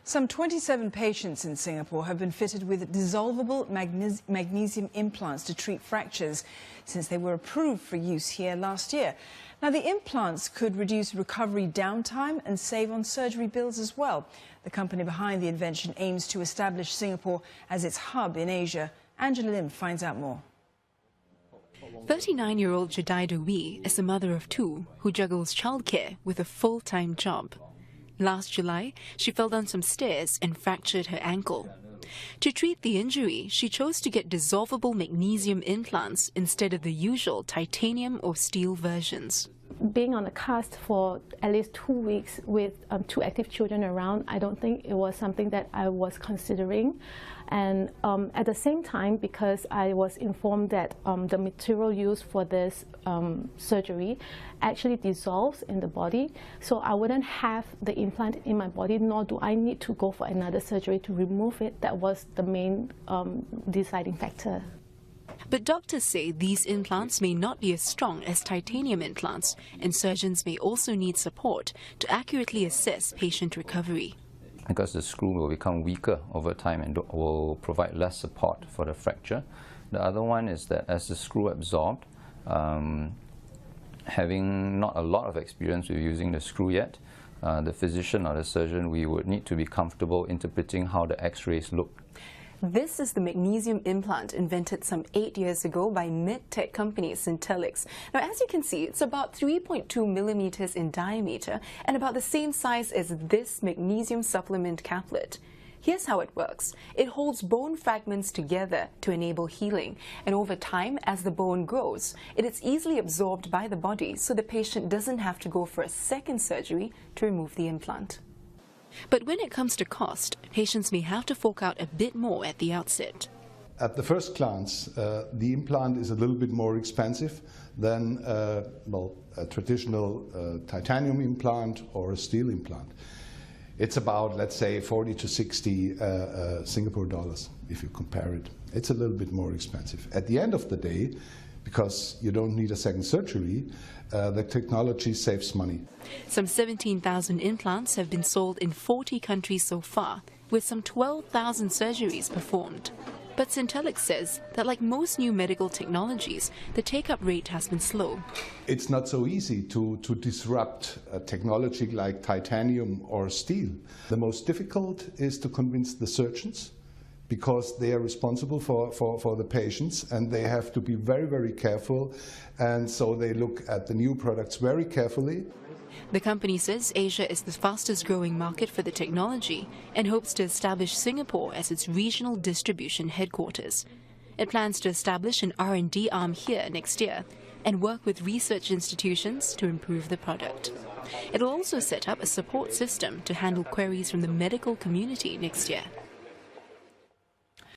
Some 27 patients in Singapore have been fitted with dissolvable magnesium implants to treat fractures since they were approved for use here last year. Now, the implants could reduce recovery downtime and save on surgery bills as well. The company behind the invention aims to establish Singapore as its hub in Asia. Angela Lim finds out more. 39-year-old Jedidah Wee is a mother of two who juggles childcare with a full-time job. Last July, she fell down some stairs and fractured her ankle. To treat the injury, she chose to get dissolvable magnesium implants instead of the usual titanium or steel versions. Being on a cast for at least 2 weeks with 2 active children around, I don't think it was something that I was considering. And at the same time, because I was informed that the material used for this surgery actually dissolves in the body, so I wouldn't have the implant in my body, nor do I need to go for another surgery to remove it. That was the main deciding factor. But doctors say these implants may not be as strong as titanium implants, and surgeons may also need support to accurately assess patient recovery. Because the screw will become weaker over time and will provide less support for the fracture. The other one is that as the screw absorbed, having not a lot of experience with using the screw yet, the physician or the surgeon, we would need to be comfortable interpreting how the x-rays look. This is the magnesium implant invented some 8 years ago by mid-tech company Syntelix. Now, as you can see, it's about 3.2 millimeters in diameter and about the same size as this magnesium supplement caplet. Here's how it works. It holds bone fragments together to enable healing. And over time, as the bone grows, it is easily absorbed by the body, so the patient doesn't have to go for a second surgery to remove the implant. But when it comes to cost, patients may have to fork out a bit more at the outset. At the first glance, the implant is a little bit more expensive than a traditional titanium implant or a steel implant. It's about, let's say, 40 to 60 Singapore dollars if you compare it. It's a little bit more expensive. At the end of the day, because you don't need a second surgery, the technology saves money. Some 17,000 implants have been sold in 40 countries so far, with some 12,000 surgeries performed. But Syntelix says that like most new medical technologies, the take-up rate has been slow. It's not so easy to disrupt a technology like titanium or steel. The most difficult is to convince the surgeons, because they are responsible for the patients, and they have to be very, very careful, and so they look at the new products very carefully. The company says Asia is the fastest growing market for the technology and hopes to establish Singapore as its regional distribution headquarters. It plans to establish an R&D arm here next year and work with research institutions to improve the product. It will also set up a support system to handle queries from the medical community next year.